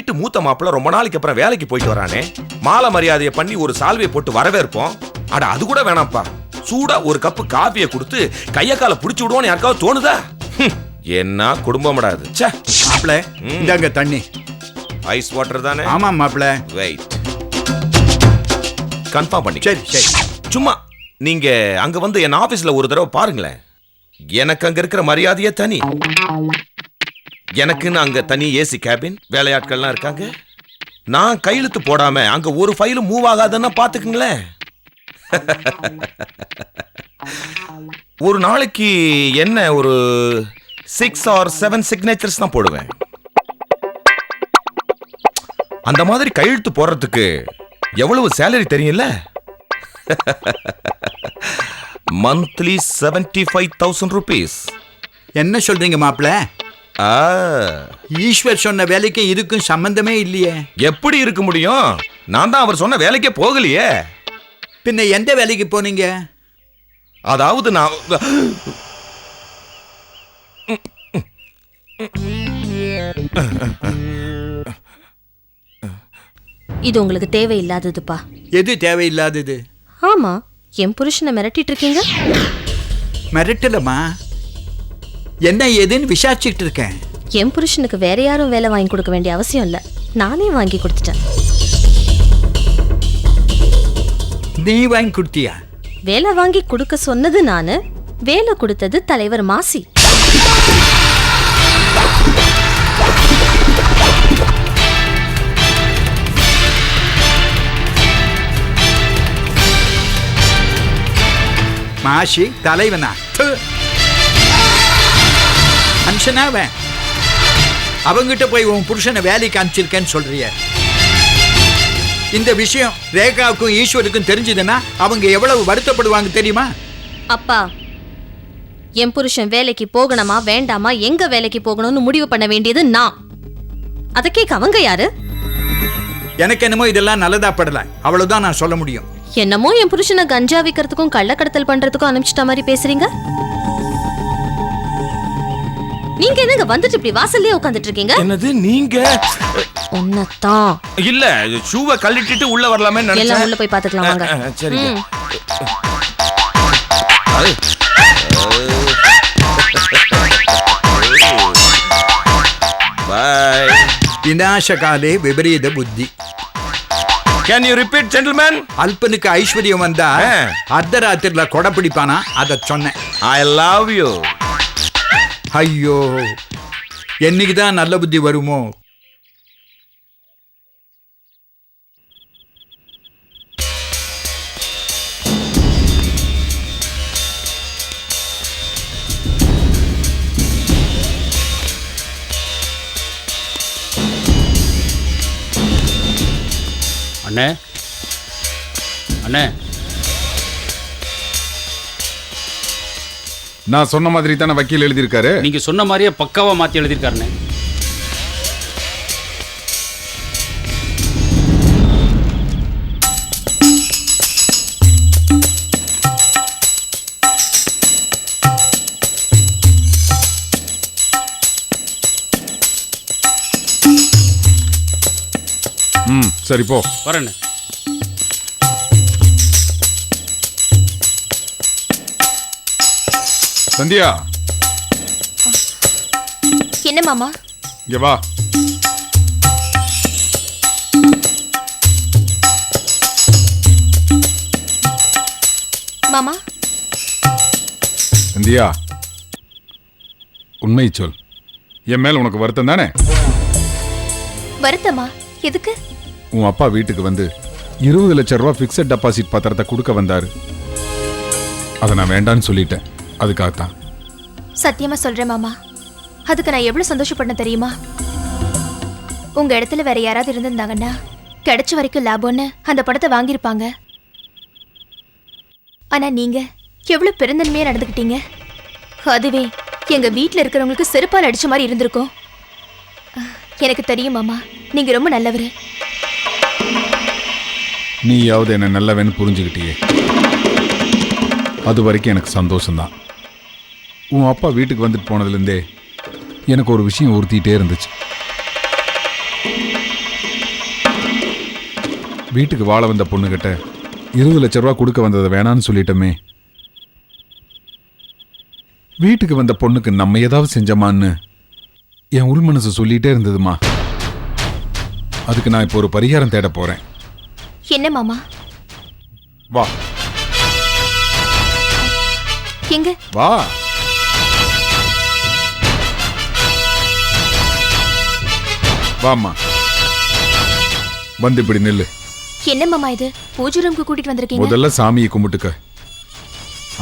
வீட்டு மூத்த மாப்பிள்ள ரொம்ப நாளைக்கு அப்புறம் வேலைக்கு போயிட்டு வரானே, மாலை மரியாதையை பண்ணி ஒரு சால்வையை போட்டு வரவேற்போம். அட அது கூட வேணாம்ப்பா, சூடா ஒரு கப்பு காஃபியை கொடுத்து கைய கால புடிச்சு விடுவோன்னு யாருக்காவது தோணுதா? என்ன குடும்பம்டாது. ச்சே. மாப்பிள்ள இந்தாங்க தண்ணி. ஐஸ் வாட்டர் தானே? ஆமா மாப்பிள்ள. வெயிட், கன்ஃபார்ம் பண்ணி. சரி சரி. சும்மா நீங்க அங்க வந்து என் ஆபீஸ்ல ஒரு தடவை பாருங்களேன். எனக்கு அங்க இருக்கிற மரியாதையே தனி. எனக்குன்னு அங்க தனி ஏசி கேபின், வேலையாட்கள்லாம் இருக்காங்க. நான் கையெழுத்து போடாம அங்க ஒரு ஃபைலும் மூவ் ஆகாதுன்னா பாத்துக்குங்களேன். ஒரு நாளைக்கு என்ன ஒரு 6 or 7 சிக்னேச்சர்ஸ் தான் போடுவேன். அந்த மாதிரி கையெழுத்து போடுறதுக்கு எவ்வளவு சேலரி தெரியும்ல? Monthly 75,000 rupees. என்ன சொல்றீங்க மாப்பிள்ள? ஈஸ்வர் சொன்ன வேலைக்கு இதுக்கும் சம்பந்தமே இல்லையே. எப்படி இருக்க முடியும்? நான் தான் அவர் சொன்ன வேலைக்கே போகலையே. பின்ன எந்த வேலைக்கு போனீங்க? அதாவது நான் இது உங்களுக்கு தேவையில்லாததுப்பா. எது தேவையில்லாதது? ஆமா, என் புருஷனை மிரட்டிட்டு இருக்கீங்க. மிரட்டலமா? என்ன ஏதுன்னு விசாரிச்சுட்டு இருக்கேன். என் புருஷனுக்கு வேற யாரும் வேலை வாங்கி கொடுக்க வேண்டிய அவசியம் இல்ல, நானே வாங்கி கொடுத்துட்டேன். நீ வாங்கி கொடுத்தியா? வேலை வாங்கி கொடுக்க சொன்னது நானு, வேலை கொடுத்தது தலைவர் மாசி. மாசி தலைவனா? மனுஷனாவன். அவங்கிட்ட போய் உன் புருஷனை வேலைக்கு அனுப்பிச்சிருக்கேன்னு சொல்றிய. இந்த விஷயம் ரேகாவுக்கும் ஈஸ்வருக்கும் தெரிஞ்சதுன்னா அவங்க எவ்வளவு வருத்தப்படுவாங்க தெரியுமா? அப்பா, என் புருஷன் வேலைக்கு போகணுமா வேண்டாமா, எங்க வேலைக்கு போகணும்னு முடிவு பண்ண வேண்டியது நான். அத கேட்க அவங்க யாரு? எனக்கு என்னமோ இதெல்லாம் நல்லதா படல, அவ்வளவுதான் நான் சொல்ல முடியும். என்னமோ என் புருஷனை கஞ்சா விக்கிறதுக்கும் கள்ளக்கடத்தல் பண்றதுக்கும் அனுப்பிச்சிட்ட மாதிரி பேசுறீங்க. நீங்க என்னங்க வந்துட்டு இப்படி வாசல்லே உட்கார்ந்துட்டு இருக்கீங்க? என்னது நீங்க? உன்னதான் இல்ல, ஷூவை கழட்டிட்டு உள்ள வரலாமே நினைச்சேன். எல்லாம் உள்ள போய் பாத்துக்கலாம் வாங்க. சரி. பை. விநாசகாலே விபரீத புத்தி. Can you repeat, gentlemen? அல்பனுக்கு ஐஸ்வர்யம் வந்தா அர்த்தராத்திரில கொடை பிடிப்பானா, அத சொன்னேன். I love you. ஐயோ, என்னைக்குதான் நல்ல புத்தி வருமோ? அண்ணே, அண்ணே, நான் சொன்ன மாதிரி தானே வக்கீல் எழுதியிருக்காரு. நீங்க சொன்ன மாதிரியே பக்காவா மாத்தி எழுதியிருக்காருண்ணே. சரி போ. வரேண்ணே. சந்தியா, என்ன மாமா? இங்க வா. மாமா, சந்தியா, உண்மை சொல். என் மேல உனக்கு வருத்தம் தானே? வருத்தமா? எதுக்கு? உன் அப்பா வீட்டுக்கு வந்து 20 லட்சம் ரூபாய் பிக்சட் டெபாசிட் பத்திரத்தை கொடுக்க வந்தாரு. அதை நான் வேண்டான்னு சொல்லிட்டேன். அதுக்காகத்தான். சத்தியமா சொல்றேன் மாமா, அதுக்கு நான் எவ்வளவு சந்தோஷப்பட்டேன் தெரியுமா? உங்க இடத்துல வேற யாராவது இருந்திருந்தாங்கன்னா கிடைச்ச வரைக்கும் லாபம்னு அந்த படத்தை வாங்கியிருப்பாங்க. ஆனா நீங்க எவ்வளவு பெருந்தன்மையா நடந்துக்கிட்டீங்க. அதுவே எங்க வீட்டுல இருக்கிறவங்களுக்கு செருப்பால் அடிச்ச மாதிரி இருந்திருக்கும். எனக்கு தெரியும் மாமா, நீங்க ரொம்ப நல்லவரு. நீயாவது என்ன நல்லவன்னு புரிஞ்சுக்கிட்டியே, அது வரைக்கும் எனக்கு சந்தோஷம்தான். உன் அப்பா வீட்டுக்கு வந்துட்டு போனதுலேருந்தே எனக்கு ஒரு விஷயம் உறுத்திட்டே இருந்துச்சு. வீட்டுக்கு வாழ வந்த பொண்ணுகிட்ட 20 லட்ச ரூபா கொடுக்க வந்ததை வேணான்னு சொல்லிட்டோமே. வீட்டுக்கு வந்த பொண்ணுக்கு நம்ம ஏதாவது செஞ்சோமான்னு என் உள் மனசு சொல்லிட்டே இருந்ததுமா. அதுக்கு நான் இப்போ ஒரு பரிகாரம் தேட போறேன். என்ன மாமா? வா எங்க? வா. வாம்மா, வந்து இப்படி நில்லு. என்ன மாமா இது? பூஜை ரூமுக்கு கூட்டிட்டு வந்திருக்கீங்க? முதல்ல சாமியை கும்பிட்டுக்க.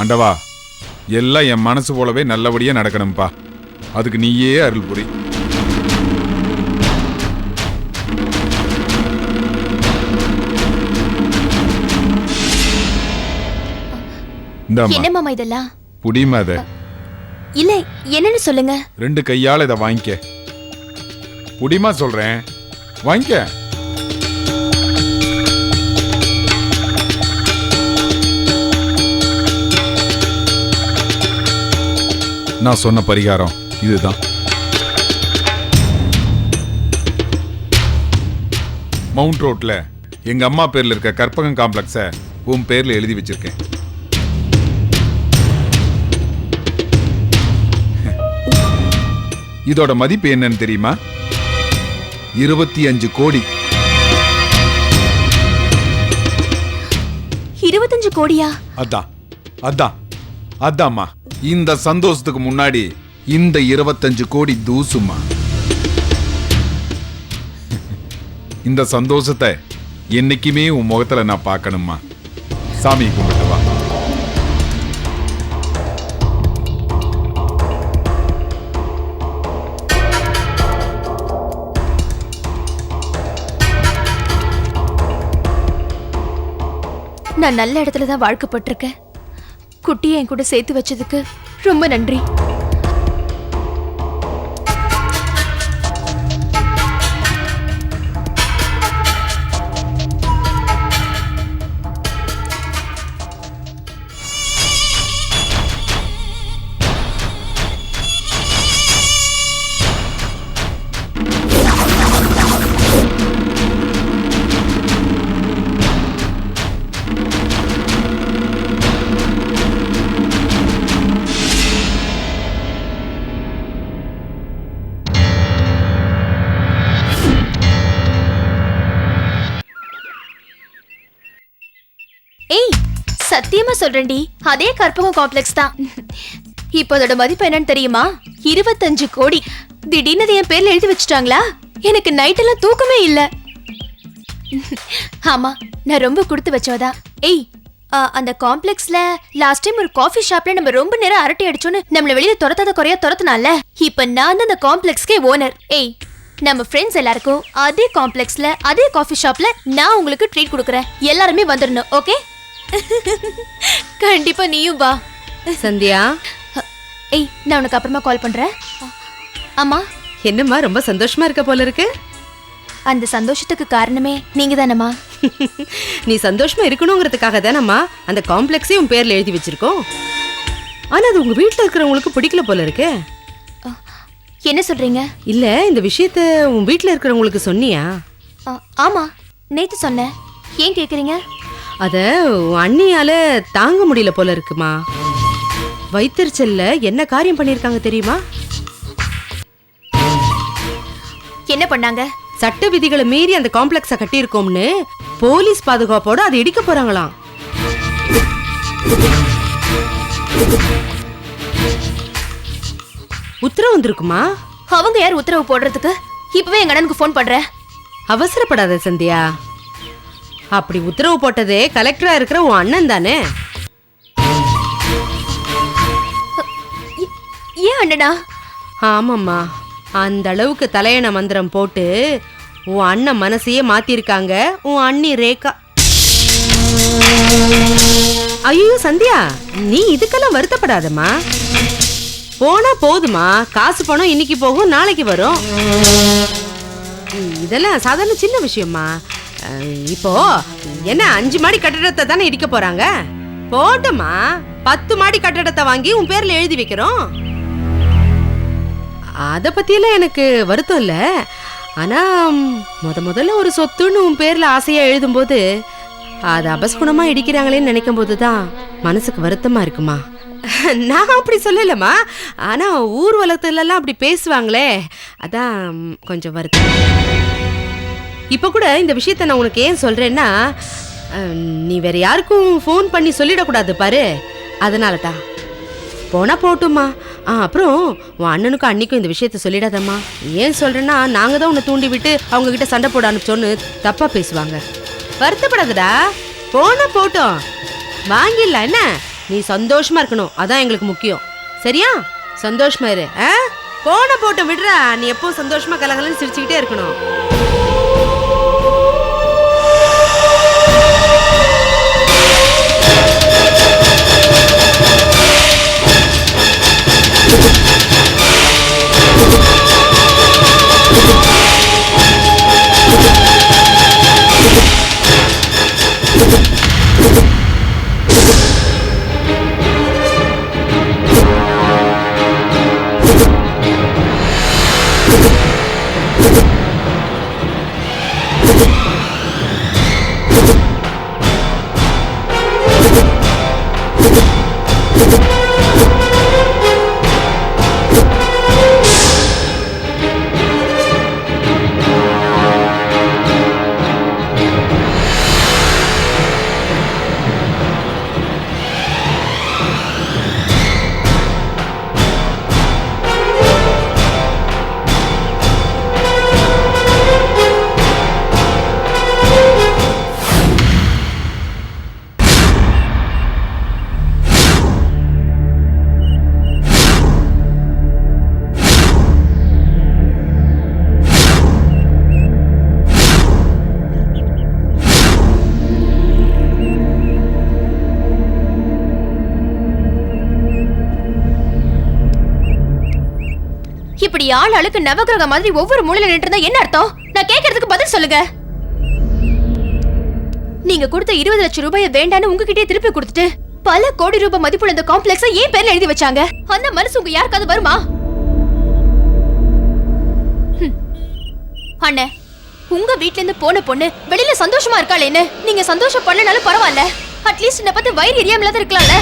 ஆண்டவா, எல்லாம் என் மனசு போலவே நல்லபடியா நடக்கணும்பா. அதுக்கு நீயே அருள் புரி. என்ன மாமா இதெல்லாம்? புடியுமா அத? இல்ல, என்னன்னு சொல்லுங்க. 2 கையால இதை வாங்கிக்க. புடியுமா சொல்றேன், வாங்கிக்க. நான் சொன்ன பரிகாரம் இதுதான். மவுண்ட் ரோட்ல எங்க அம்மா பேர்ல இருக்க கற்பகம் காம்ப்ளெக்ஸ உன் பேர்ல எழுதி வச்சிருக்கேன். இதோட மதிப்பு என்னன்னு தெரியுமா? 25 கோடி. 25 கோடியா? அதான் அதான் அதாம்மா. இந்த சந்தோஷத்துக்கு முன்னாடி இந்த 25 கோடி தூசுமா. இந்த சந்தோஷத்தை என்னைக்குமே உன் முகத்துல நான் பார்க்கணுமா. சாமி கும்பிட்டு வா. நான் நல்ல இடத்துல தான் வாழ்க்கப்பட்டிருக்கேன். குட்டியை என் கூட சேர்த்து வச்சதுக்கு ரொம்ப நன்றி. ஏய், சத்தியமா சொல்றேன்டி, அதே கற்பகம் காம்ப்ளெக்ஸ் தான். இப்போ அதோட மதிப்பு என்னன்னு தெரியுமா? 25 கோடி. திடீர்னு என் பேர்ல எழுதி வச்சுட்டாங்களா? எனக்கு நைட் எல்லாம் தூக்கமே இல்ல. ஆமா, நான் ரொம்ப கொடுத்து வச்சவதான். ஏய், அந்த காம்ப்ளெக்ஸ்ல லாஸ்ட் டைம் ஒரு காஃபி ஷாப்ல நம்ம ரொம்ப நேரம் அரட்டை அடிச்சோன்னு நம்மள வெளியில துரத்தாத குறையா துரத்துனால, இப்ப நான் தான் அந்த காம்ப்ளெக்ஸ்க்கே ஓனர். ஏய், நம்ம ஃப்ரெண்ட்ஸ் எல்லாருக்கும் அதே காம்ப்ளெக்ஸ்ல அதே காஃபி ஷாப்ல நான் உங்களுக்கு ட்ரீட் கொடுக்குறேன். எல்லாருமே வந்துடணும், ஓகே? கண்டிப்பா நீயும் வா. சந்தியா, ஏய், நான் உனக்கு அப்புறமா கால் பண்றேன். அம்மா, என்னம்மா ரொம்ப சந்தோஷமா இருக்க போல இருக்கு? அந்த சந்தோஷத்துக்கு காரணமே நீங்க தானம்மா. நீ சந்தோஷமா இருக்கணுங்கிறதுக்காக தானம்மா அந்த காம்ப்ளெக்ஸே உன் பேர்ல எழுதி வச்சிருக்கோம். ஆனா அது உங்க வீட்டுல இருக்கிறவங்களுக்கு பிடிக்கல போல இருக்கு. என்ன சொல்றீங்க? இல்ல, இந்த விஷயத்த உன் வீட்டுல இருக்கிறவங்களுக்கு சொன்னியா? ஆமா, நேத்து சொன்னேன். ஏன் கேக்குறீங்க? அத உன் அண்ணியால தாங்க முடியல போல இருக்குமா. வைத்தறிச்சல்ல என்ன காரியம் பண்ணிருக்காங்க தெரியுமா? என்ன பண்ணாங்க? சட்ட விதிகளை மீறி அந்த காம்ப்ளெக்ஸ கட்டியிருக்கோம்னு போலீஸ் பாதுகாப்போட அதை இடிக்க போறாங்களாம். உத்தரவு வந்திருக்குமா? அவங்க யார் உத்தரவு போடுறதுக்கு? இப்பவே எங்க அண்ணனுக்கு ஃபோன் பண்றேன். அவசரப்படாத சந்தியா. அப்படி உத்தரவு போட்டதே கலெக்டரா இருக்கிற உன் அண்ணன் தானே. ஏன் அண்ணனா? ஆமாம்மா, அந்த அளவுக்கு தலையண மந்திரம் போட்டு உன் அண்ணன் மனசையே மாத்திருக்காங்க உன் அண்ணி ரேகா. ஐயோ சந்தியா, நீ இதுக்கெல்லாம் வருத்தப்படாதம்மா. போனா போதுமா, காசு பணம் இன்னைக்கு போகும் நாளைக்கு வரும். இதெல்லாம் சாதாரண சின்ன விஷயம்மா. இப்போ என்ன 5 மாடி கட்டடத்தை தானே இடிக்க போறாங்க. போட்டமா 10 மாடி கட்டடத்தை வாங்கி உன் பேர்ல எழுதி வைக்கிறோம். அத பத்தியெல்லாம் எனக்கு வருத்தம் இல்ல. ஆனா முதல்ல ஒரு சொத்துன்னு உன் பேர்ல ஆசையா எழுதும்போது அது அபஸ்குணமா இடிக்கிறாங்களேன்னு நினைக்கும் போதுதான் மனசுக்கு வருத்தமா இருக்குமா. நான் அப்படி சொல்லலம்மா, ஆனா ஊர் வளத்துல எல்லாம் அப்படி பேசுவாங்களே, அதான் கொஞ்சம் வருத்தம். இப்ப கூட இந்த விஷயத்த நான் உனக்கு ஏன் சொல்றேன்னா, நீ வேற யாருக்கும் ஃபோன் பண்ணி சொல்லிடக்கூடாது பாரு, அதனால தான். போனா போட்டுமா. அப்புறம் உன் அண்ணனுக்கும் அன்னிக்கும் இந்த விஷயத்த சொல்லிடாதம்மா. ஏன் சொல்றேன்னா, நாங்க தான் உன்னை தூண்டி விட்டு அவங்க கிட்ட சண்டை போட அனுப்பிச்சோன்னு தப்பா பேசுவாங்க. வருத்தப்படாதடா, போனா போட்டோம், வாங்கிடலாம். என்ன, நீ சந்தோஷமா இருக்கணும், அதான் எங்களுக்கு முக்கியம். சரியா? சந்தோஷமா இரு. போன போட்டோம், விடுறா. நீ எப்போ சந்தோஷமா கலகலன்னு சிரிச்சுக்கிட்டே இருக்கணும். இப்படி ஆள் அழுக்கு நவகிரக மாதிரி ஒவ்வொரு மூலையில நின்று இருந்தா என்ன அர்த்தம்? நான் கேக்குறதுக்கு பதில் சொல்லுங்க. நீங்க கொடுத்த 20 லட்சம் ரூபாயை வேண்டான்னு உங்ககிட்டயே திருப்பி கொடுத்துட்டு பல கோடி ரூபாய் மதிப்புள்ள இந்த காம்ப்ளெக்ஸை ஏன் பேர்ல எழுதி வச்சாங்க? அந்த மனசு உங்க யாருக்காவது வருமா? அண்ணே, உங்க வீட்ல இருந்து போன பொண்ணு வெளியில சந்தோஷமா இருக்காளேன்னு நீங்க சந்தோஷம் பண்ணனாலும் பரவாயில்ல, அட்லீஸ்ட் என்ன பத்தி வயிறு எரியாமல இருக்கலாம்ல.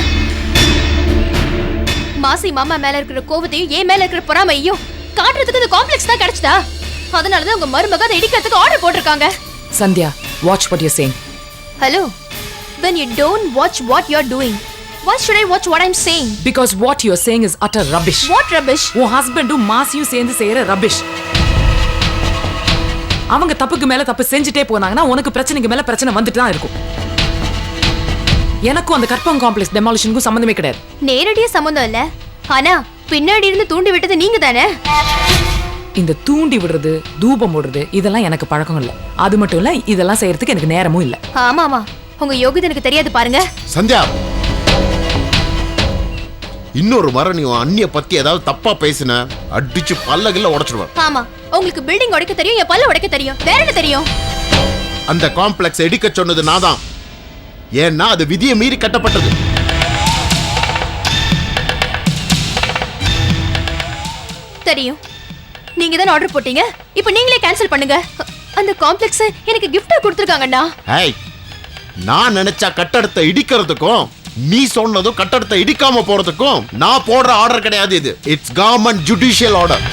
மாசி மாமா மேல இருக்கிற கோவத்தையும் ஏன் மேல இருக்கிற பொறாமையும் காட்டுறதுக்கு இந்த காம்ப்ளெக்ஸ் தான் கிடைச்சதா? அதனாலதான் உங்க மருமக அதை இடிக்கிறதுக்கு ஆர்டர் போட்டிருக்காங்க. Sandhya, watch what you're saying. Hello. When you don't watch what you're doing, why should I watch what I'm saying? Because what you're saying is utter rubbish. What rubbish? உன் ஹஸ்பண்டும் மாசியும் சேர்ந்து செய்யற ரபிஷ். அவங்க தப்புக்கு மேல தப்பு செஞ்சுட்டே போனாங்கன்னா உனக்கு பிரச்சனைக்கு மேல பிரச்சனை வந்துட்டு தான் இருக்கும். எனக்கும் அந்த கற்பகம் காம்ப்ளெக்ஸ் டெமாலிஷனுக்கும் சம்பந்தமே கிடையாது. நேரடியா சம்பந்தம் இல்ல, ஆனா பின்னாடி இருந்து தூண்டி விட்டது நீங்க தானே. இந்த தூண்டி விடுறது, தூபம் போடுறது இதெல்லாம் எனக்கு பழக்கம் இல்ல. அது மட்டும் இல்ல, இதெல்லாம் செய்யறதுக்கு எனக்கு நேரமும் இல்ல. ஆமா ஆமா, உங்க யோகிதை எனக்கு தெரியாது பாருங்க. சந்தியா, இன்னொரு முறை நீ அண்ணிய பத்தி ஏதாவது தப்பா பேசின அடிச்சு பல்லகில உடைச்சிடுவேன். ஆமா, உங்களுக்கு பில்டிங் உடைக்க தெரியும், என் பல்ல உடைக்க தெரியும், வேற என்ன தெரியும்? அந்த காம்ப்ளெக்ஸ் இடிக்க சொன்னது நான் தான். ஏன்னா அது விதியை மீறி கட்டப்பட்டது. தெரியும், நீங்க தான் ஆர்டர் போட்டீங்க, இப்போ நீங்களே கேன்சல் பண்ணுங்க. அந்த காம்ப்ளெக்ஸ் எனக்கு கிஃப்டா கொடுத்திருக்காங்கண்ணா. ஏய், நான் நினைச்சா கட்டடத்தை இடிக்கிறதுக்கும் நீ சொன்னதும் கட்டடத்தை இடிக்காம போறதுக்கும் நான் போடுற ஆர்டர் கிடையாது இது. It's government judicial order.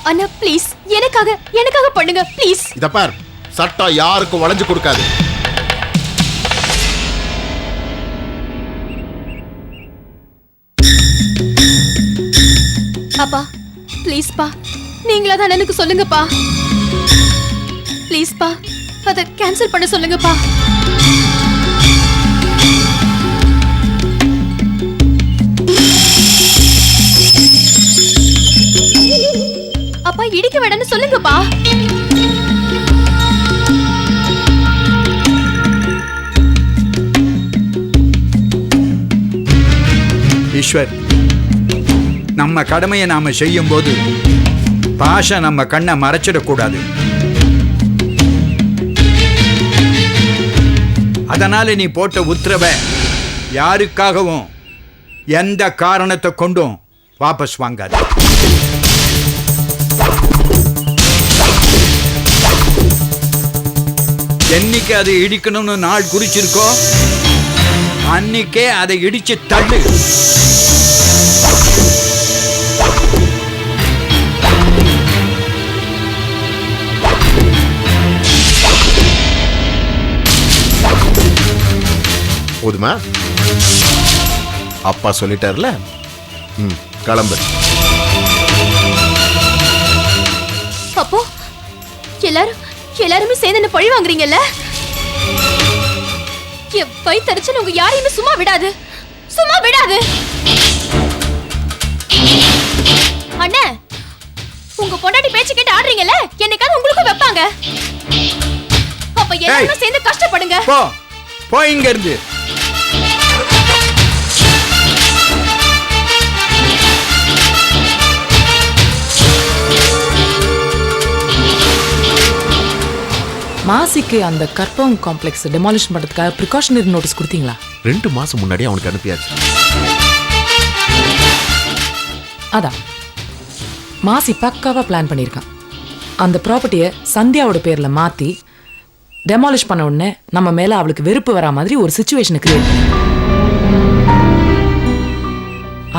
Anna please, எனக்காக பண்ணுங்க ப்ளீஸ். இத பார், சட்டம் யாருக்கும் வளைஞ்சு கொடுக்காது. அப்பா ப்ளீஸ் பா, நீங்களா தான் எனக்கு சொல்லுங்கப்பா. ப்ளீஸ் பா, அதை கேன்சல் பண்ண சொல்லுங்கப்பா. அப்பா இடிக்க வேண்டாம்னு சொல்லுங்கப்பா. ஈஸ்வர், நம்ம கடமையை நாம செய்யும் போது பாஷா நம்ம கண்ணை மறைச்சிடக்கூடாது. அதனால நீ போட்ட உத்தரவை யாருக்காகவும் எந்த காரணத்தை கொண்டும் வாபஸ் வாங்காது. என்னைக்கு அதை இடிக்கணும்னு நாள் குறிச்சிருக்கோ அன்னைக்கே அதை இடிச்சு தள்ளு. போதுமா? அப்பா சொல்லிட்டார்ல, கிளம்பு. அப்போ எல்லாருமே சேர்ந்து என்ன பழி வாங்குறீங்கல்ல? என் வயித்தறிச்சல் உங்க யாரையுமே சும்மா விடாது. அண்ணே, உங்க பொண்டாட்டி பேச்சு கேட்டு ஆடுறீங்கல்ல, என்னைக்காவது உங்களுக்கும் வைப்பாங்க. அப்ப எல்லாரும் சேர்ந்து கஷ்டப்படுங்க. போ இங்க இருந்து. மாசிக்கு அந்த கற்பகம் காம்ப்ளெக்ஸ் டெமாலிஷ் பண்றதுக்காக ப்ரிகாஷனரி நோட்டீஸ் கொடுத்தீங்களா? 2 மாசம் முன்னாடி அவனுக்கு அனுப்பியாச்சு. அதான் மாசி பக்காவா பிளான் பண்ணியிருக்கான். அந்த ப்ராப்பர்ட்டியை சந்தியாவோட பேர்ல மாத்தி டெமாலிஷ் பண்ண உடனே நம்ம மேல அவளுக்கு வெறுப்பு வரா மாதிரி ஒரு சிச்சுவேஷனை கிரியேட் பண்ண.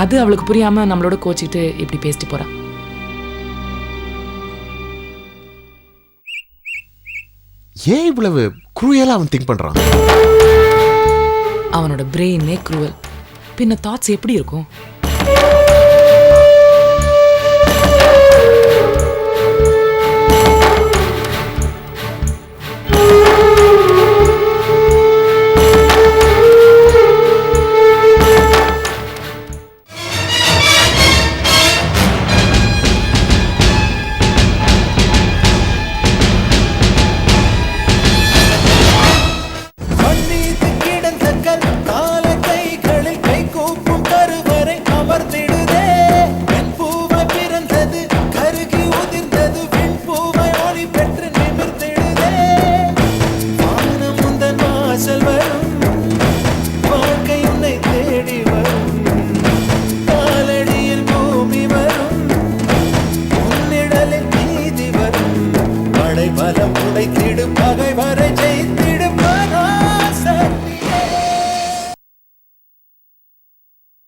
அது அவளுக்கு புரியாம நம்மளோட கோச்சிட்டு இப்படி பேசிட்டு போறா. ஏன் இவ்வளவு குரூயலா அவன் திங்க் பண்றான்? அவனோட பிரெயினே குரூவல். பின்ன தாட்ஸ் எப்படி இருக்கும்?